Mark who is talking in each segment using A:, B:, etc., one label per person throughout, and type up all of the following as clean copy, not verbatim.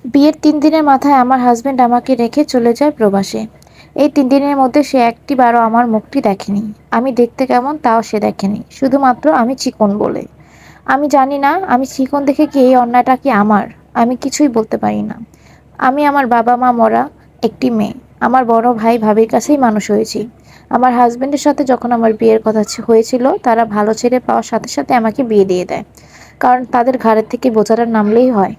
A: বিয়ের ৩ দিনের মাথায় আমার হাসব্যান্ড আমাকে রেখে চলে যায় প্রবাসে। এই ৩ দিনের মধ্যে সে একটিবারও আমার মুখটি দেখেনি। আমি দেখতে কেমন তাও সে দেখেনি। শুধুমাত্র আমি চিকন বলে। আমি জানি না আমি চিকন দেখে কি এই অন্যায়টা কি আমার? আমি কিছুই বলতে পারি না। আমি আমার বাবা-মা মরা একটি মেয়ে। আমার বড় ভাই ভাবির কাছেই মানুষ হয়েছি। আমার হাসব্যান্ডের সাথে যখন আমার বিয়ের কথা হয়েছিল, তারা ভালো ছেলে পাওয়ার সাথে সাথে আমাকে বিয়ে দিয়ে দেয়। কারণ তাদের ঘাড়ের থেকে বোঝাটা নামলেই হয়।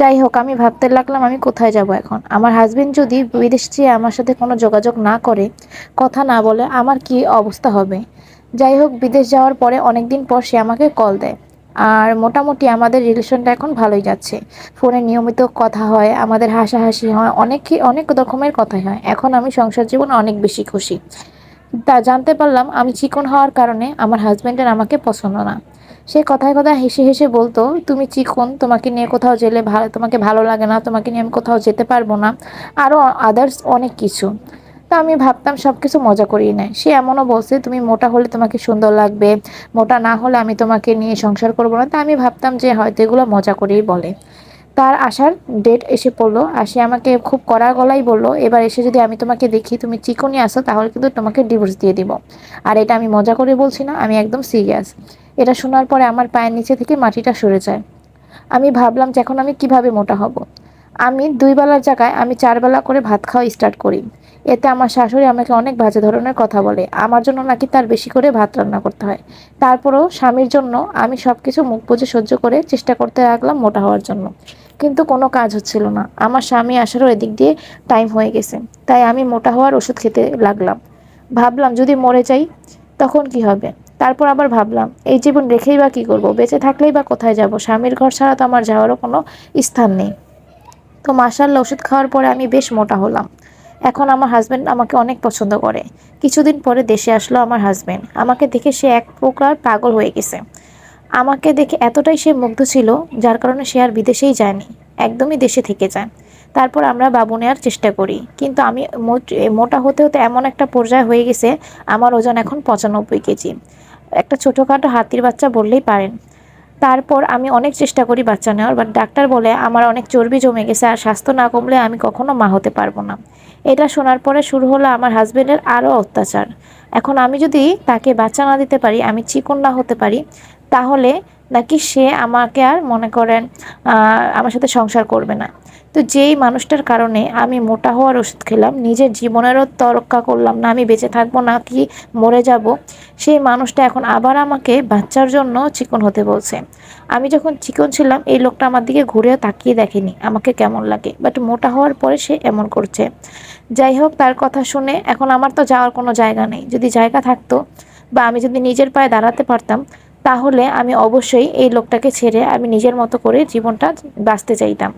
A: যাই হোক, আমি ভাবতে লাগলাম আমি কোথায় যাব এখন? আমার হাসব্যান্ড যদি বিদেশ যেয়ে আমার সাথে কোনো যোগাযোগ না করে, কথা না বলে, আমার কি অবস্থা হবে? যাই হোক, বিদেশ যাওয়ার পরে অনেকদিন পর সে আমাকে কল দেয়। আর মোটামুটি আমাদের রিলেশনটা এখন ভালোই যাচ্ছে। ফোনে নিয়মিত কথা হয়, আমাদের হাসাহাসি হয়, অনেক রকমের কথাই হয়। এখন আমি সংসার জীবনে অনেক বেশি খুশি। তা জানতে পারলাম আমি চিকন হওয়ার কারণে আমার হাসব্যান্ডের আমাকে পছন্দ না। সে কথায় কথায় হেসে হেসে বলতো, তুমি চিকন, তোমাকে নিয়ে কোথাও গেলে তোমাকে ভালো লাগে না, তোমাকে নিয়ে আমি কোথাও যেতে পারবো না, আরো আদার্স অনেক কিছু। তা আমি ভাবতাম সবকিছু মজা করিয়ে নেয়। সে এমনও বলছে, তুমি মোটা হলে তোমাকে সুন্দর লাগবে, মোটা না হলে আমি তোমাকে নিয়ে সংসার করবো না। তা আমি ভাবতাম যে হয়তো এগুলো মজা করেই বলে। তার আসার ডেট এসে পড়লো, আর সে আমাকে খুব কড়া গলায় বলল, এবার এসে যদি আমি তোমাকে দেখি তুমি চিকনই আসো, তাহলে কিন্তু তোমাকে ডিভোর্স দিয়ে দিব। আর এটা আমি মজা করে বলছি না, আমি একদম সিরিয়াস। এটা শোনার পরে আমার পায়ের নিচে থেকে মাটিটা সরে যায়। আমি ভাবলাম যে এখন আমি কিভাবে মোটা হব। আমি ২ বেলার জায়গায় আমি ৪ বেলা করে ভাত খাওয়া স্টার্ট করি। এতে আমার শাশুড়ি আমাকে অনেক বাজে ধরনের কথা বলে। আমার জন্য নাকি তার বেশি করে ভাত রান্না করতে হয়। তারপরেও স্বামীর জন্য আমি সবকিছু মুখ বুজে সহ্য করে চেষ্টা করতে লাগলাম মোটা হওয়ার জন্য। কিন্তু কোনো কাজ হচ্ছিল না। আমার স্বামী আসারও এদিক দিয়ে টাইম হয়ে গেছে। তাই আমি মোটা হওয়ার ওষুধ খেতে লাগলাম। ভাবলাম যদি মরে যাই তখন কি হবে? তারপর আবার ভাবলাম এই জীবন রেখেই বা কি করব? বেঁচে থাকলেই বা কোথায় যাব? স্বামীর ঘর ছাড়া তো আমার যাওয়ারও কোনো স্থান নেই। তো মাশাআল্লাহ, ওষুধ খাওয়ার পরে আমি বেশ মোটা হলাম। এখন আমার হাসব্যান্ড আমাকে অনেক পছন্দ করে। কিছুদিন পরে দেশে আসলো আমার হাসব্যান্ড। আমাকে দেখে সে এক প্রকার পাগল হয়ে গেছে। আমাকে দেখে এতটাই সে মুগ্ধ ছিল, যার কারণে সে আর বিদেশেই যায়নি। একদমই দেশে থেকে যায়। তারপর আমরা বাবু নেওয়ার চেষ্টা করি। কিন্তু আমি মোটা হতে হতে এমন একটা পর্যায়ে হয়ে গেছে, আমার ওজন এখন ৯৫ কেজি। একটা ছোটখাটো হাতির বাচ্চা বললেই পারেন। তারপর আমি অনেক চেষ্টা করি বাচ্চা নেওয়ার, বাট ডাক্তার বলে আমার অনেক চর্বি জমে গেছে, আর স্বাস্থ্য না কমলে আমি কখনো মা হতে পারবো না। এটা শোনার পরে শুরু হলো আমার হাসবেন্ডের আরও অত্যাচার। এখন আমি যদি তাকে বাচ্চা না দিতে পারি, আমি চিকন না হতে পারি, তাহলে নাকি সে আমাকে আর মনে করেন আমার সাথে সংসার করবে না। তো যেই মানুষটার কারণে আমি মোটা হওয়ার ওষুধ খেলাম, নিজের জীবনেরও তো রক্ষা করলাম না, আমি বেঁচে থাকবো না কি মরে যাব, সেই মানুষটা এখন আবার আমাকে বাচ্চার জন্য চিকন হতে বলছে। আমি যখন চিকন ছিলাম এই লোকটা আমার দিকে ঘুরেও তাকিয়ে দেখেনি আমাকে কেমন লাগে, বাট মোটা হওয়ার পরে সে এমন করছে। যাই হোক, তার কথা শুনে এখন আমার তো যাওয়ার কোনো জায়গা নেই। যদি জায়গা থাকতো বা আমি যদি নিজের পায়ে দাঁড়াতে পারতাম, তাহলে আমি অবশ্যই এই লোকটাকে ছেড়ে আমি নিজের মতো করে জীবনটা বাঁচতে চাইতাম।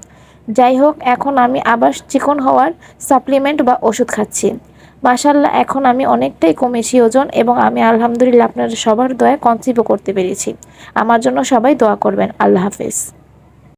A: যাই হোক, এখন আমি আবার চিকন হওয়ার সাপ্লিমেন্ট বা ওষুধ খাচ্ছি। মাশাআল্লাহ, এখন আমি অনেকটাই কমেছি ওজন, এবং আমি আলহামদুলিল্লাহ আপনাদের সবার দয়ায় কনসিভও করতে পেরেছি। আমার জন্য সবাই দোয়া করবেন। আল্লাহ হাফেজ।